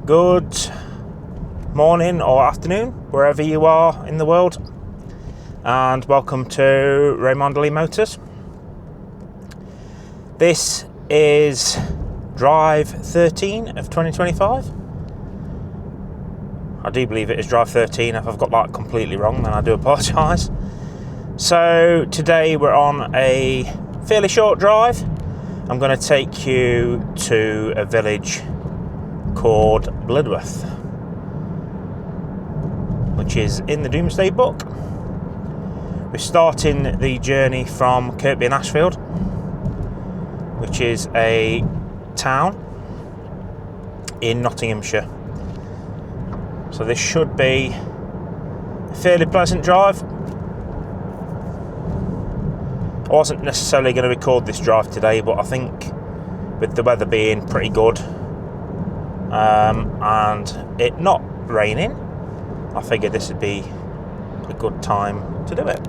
Good morning or afternoon, wherever you are in the world, and welcome to Raymondley Motors. This is drive 13 of 2025. I do believe it is drive 13. If I've got that completely wrong, then I do apologise. So today we're on a fairly short drive. I'm going to take you to a village called Blidworth, which is in the Domesday Book. We're starting the journey from Kirkby In Ashfield, which is a town in Nottinghamshire. So this should be a fairly pleasant drive. I wasn't necessarily going to record this drive today, but I think with the weather being pretty good and it not raining, I figured this would be a good time to do it.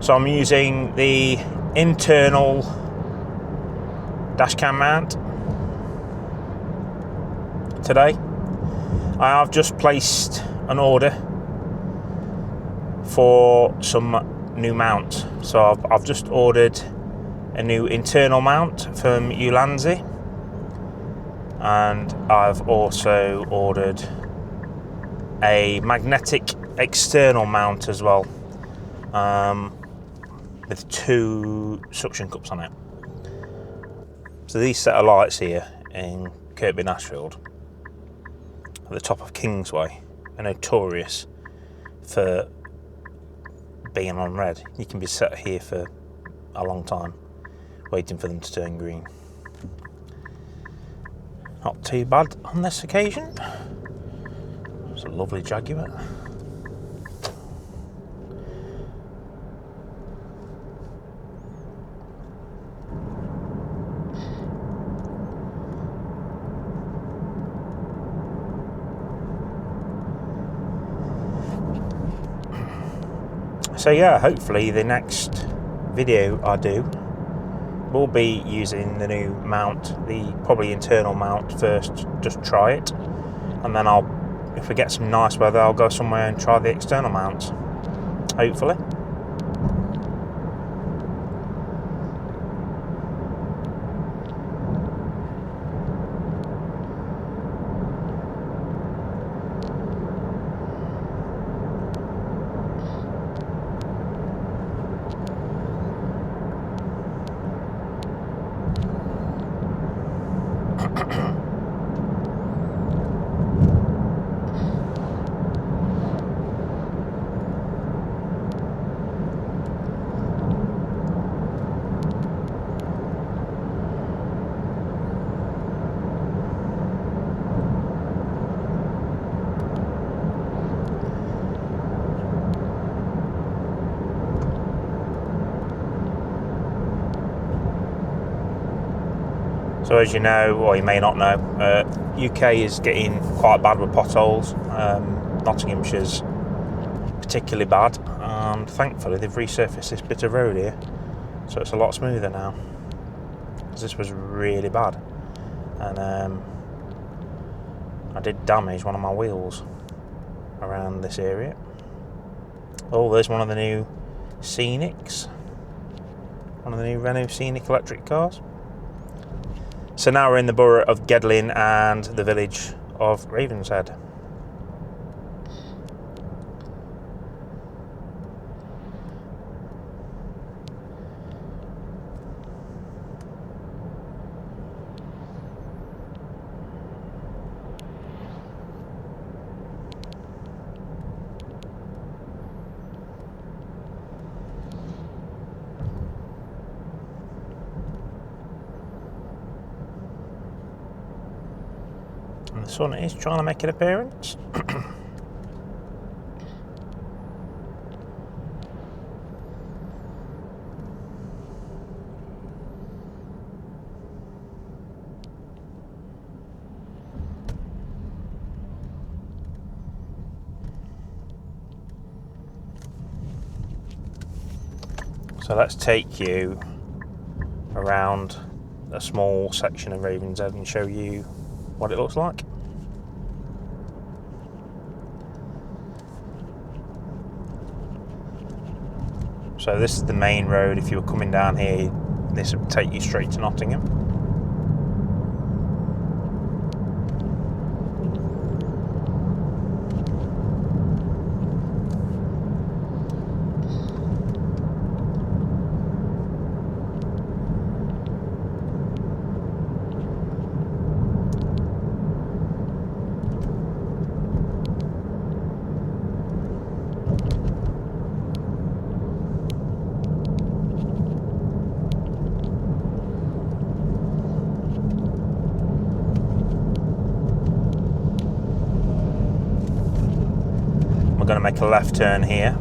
So I'm using the internal dashcam mount today. I have just placed an order for some new mount. So I've just ordered a new internal mount from Ulanzi, and I've also ordered a magnetic external mount as well, with 2 suction cups on it. So these set of lights here in Kirkby In Ashfield at the top of Kingsway are notorious for being on red. You can be set here for a long time waiting for them to turn green. Not too bad on this occasion. It's a lovely Jaguar. So yeah, hopefully the next video I do will be using the new mount, the probably internal mount first, just try it, and then if we get some nice weather, I'll go somewhere and try the external mount, hopefully. So as you know, or you may not know, UK is getting quite bad with potholes. Nottinghamshire's particularly bad, and thankfully they've resurfaced this bit of road here, so it's a lot smoother now, because this was really bad, and I did damage one of my wheels around this area. Oh, there's one of the new Scenics, one of the new Renault Scenic electric cars. So now we're in the borough of Gedling and the village of Ravenshead. And the sun is trying to make an appearance. So let's take you around a small section of Ravenshead and show you what it looks like. So this is the main road. If you were coming down here, this would take you straight to Nottingham. We're going to make a left turn here,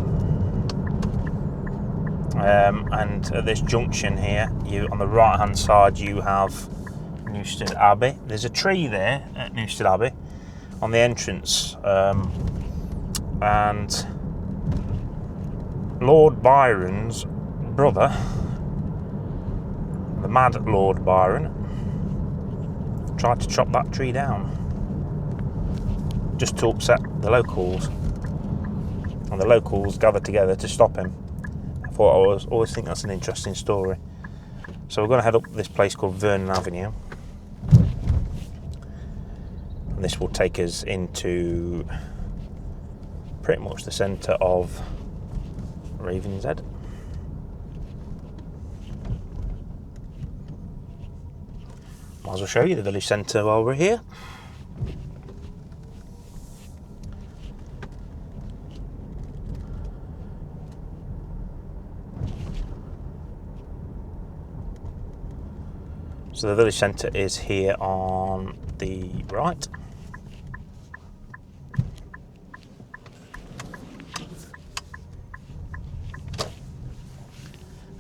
and at this junction here, on the right hand side you have Newstead Abbey. There's a tree there at Newstead Abbey on the entrance, and Lord Byron's brother, the mad Lord Byron, tried to chop that tree down just to upset the locals. And the locals gathered together to stop him. I always think that's an interesting story. So we're going to head up this place called Vernon Avenue, and this will take us into pretty much the centre of Ravenshead. Might as well show you the village centre while we're here. So the village centre is here on the right.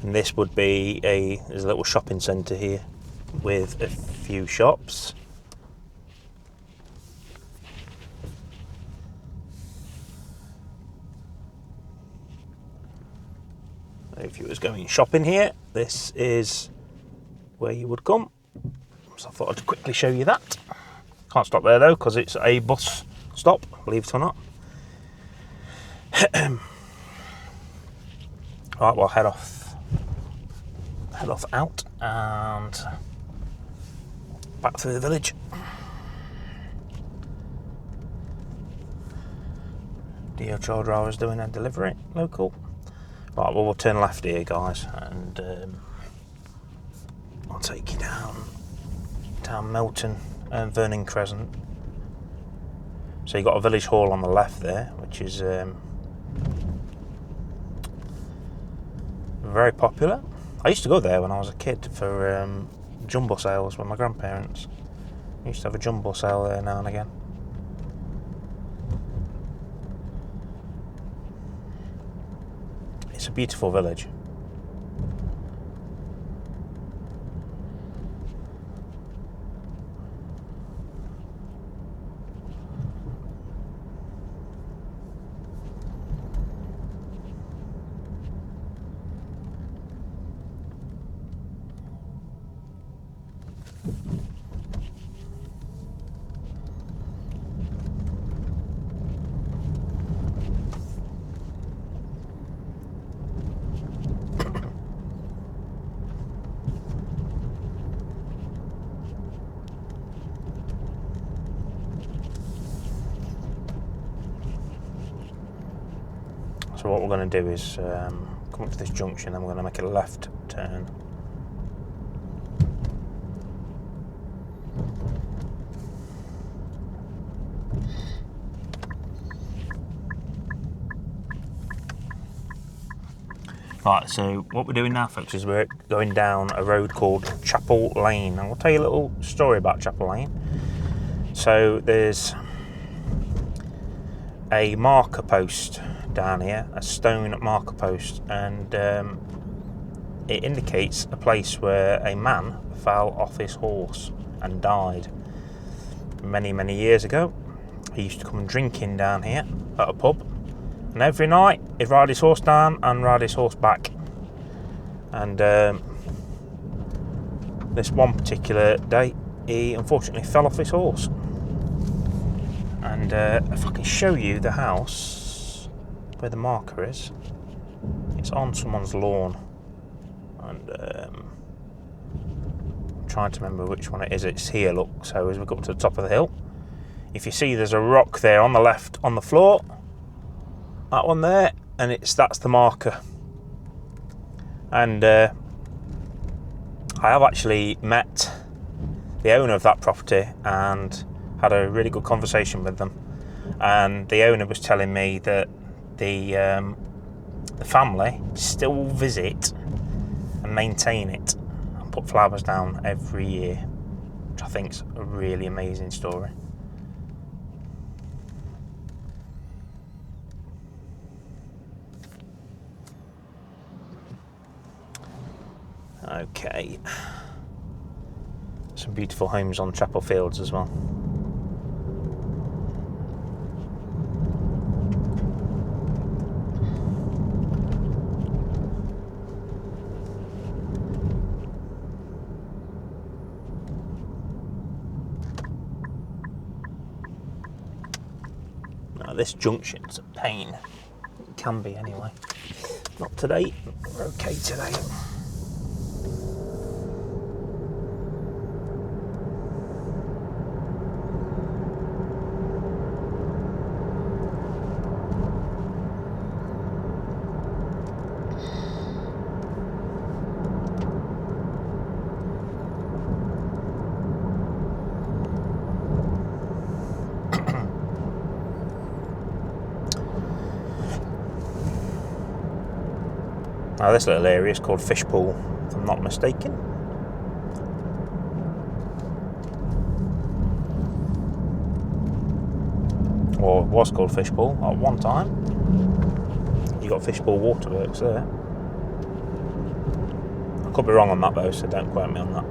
And this would be there's a little shopping centre here with a few shops. If you was going shopping here, this is where you would come. So I thought I'd quickly show you that. Can't stop there though, because it's a bus stop, believe it or not. Right, well, head off out and back through the village. DHL driver's doing a delivery, local. Right, well, we'll turn left here, guys, and I'll take you down Melton and Vernon Crescent. So you've got a village hall on the left there, which is very popular. I used to go there when I was a kid for jumbo sales with my grandparents. I used to have a jumbo sale there now and again. It's a beautiful village. So what we're going to do is come up to this junction, and we're going to make a left turn. Right, so what we're doing now, folks, is we're going down a road called Chapel Lane. And I'll tell you a little story about Chapel Lane. So there's a marker post down here, a stone marker post, and it indicates a place where a man fell off his horse and died many, many years ago. He used to come drinking down here at a pub, and every night he'd ride his horse down and ride his horse back. And this one particular day, he unfortunately fell off his horse. And if I can show you the house where the marker is, it's on someone's lawn. And I'm trying to remember which one it is. It's here, look. So as we go up to the top of the hill, if you see there's a rock there on the left on the floor, that one there, and that's the marker. And I have actually met the owner of that property and had a really good conversation with them. And the owner was telling me that the family still visit and maintain it and put flowers down every year, which I think is a really amazing story. Okay, some beautiful homes on Chapel Fields as well. Now this junction's a pain. It can be anyway. Not today, we're okay today. Now this little area is called Fishpool, if I'm not mistaken. Or was called Fishpool at one time. You got Fishpool Waterworks there. I could be wrong on that though, so don't quote me on that.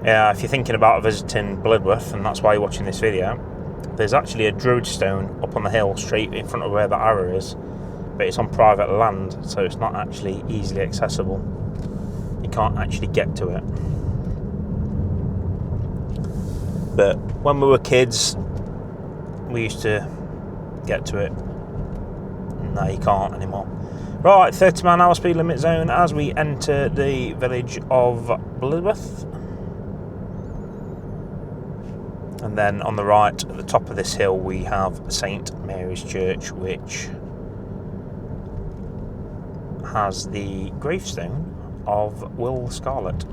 Yeah, if you're thinking about visiting Blidworth, and that's why you're watching this video, there's actually a druid stone up on the hill straight in front of where the arrow is, but it's on private land, so it's not actually easily accessible. You can't actually get to it. But when we were kids, we used to get to it. No, you can't anymore. Right, 30-mile-an-hour speed limit zone as we enter the village of Blidworth. And then on the right, at the top of this hill, we have St Mary's Church, which has the gravestone of Will Scarlett,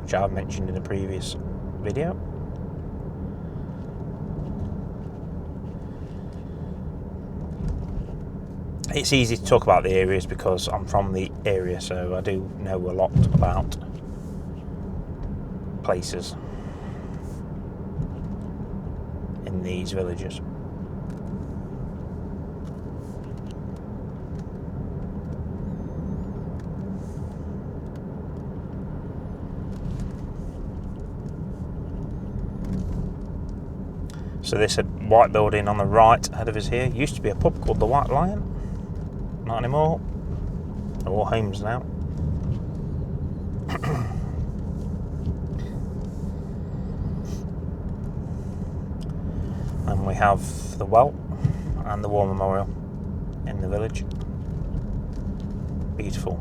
which I've mentioned in a previous video. It's easy to talk about the areas because I'm from the area, so I do know a lot about places in these villages. So this white building on the right ahead of us here used to be a pub called the White Lion. Not anymore. They're all homes now. And we have the well and the war memorial in the village. Beautiful,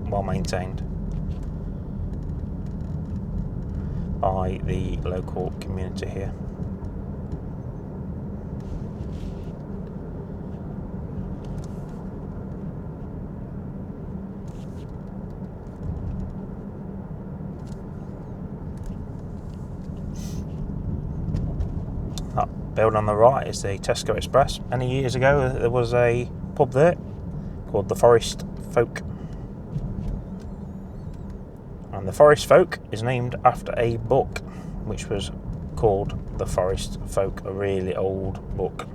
well maintained by the local community here. Building on the right is the Tesco Express. Many years ago there was a pub there called the Forest Folk, and the Forest Folk is named after a book which was called The Forest Folk, a really old book.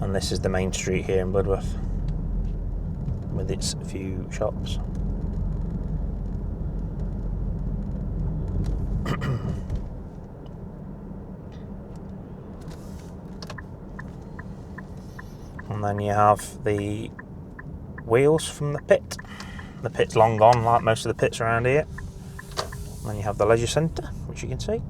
And this is the main street here in Blidworth with its few shops. then you have the wheels from the pit. The pit's long gone, like most of the pits around here. And then you have the leisure centre, which you can see.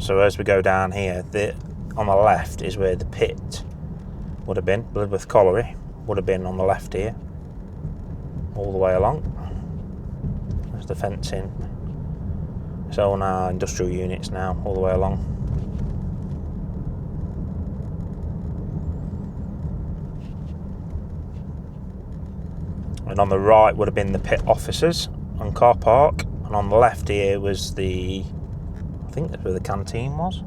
So as we go down here, on the left is where the pit would have been. Blidworth Colliery would have been on the left here, all the way along. There's the fencing. It's all our industrial units now, all the way along. And on the right would have been the pit offices and car park, and on the left here was I think that's where the canteen was.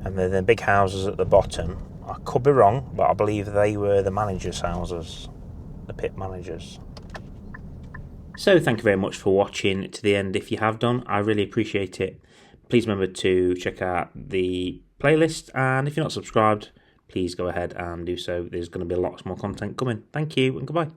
And then the big houses at the bottom, I could be wrong, but I believe they were the managers' houses, the pit managers. So thank you very much for watching to the end. If you have done, I really appreciate it. Please remember to check out the playlist, and if you're not subscribed, please go ahead and do so. There's going to be lots more content coming. Thank you and goodbye.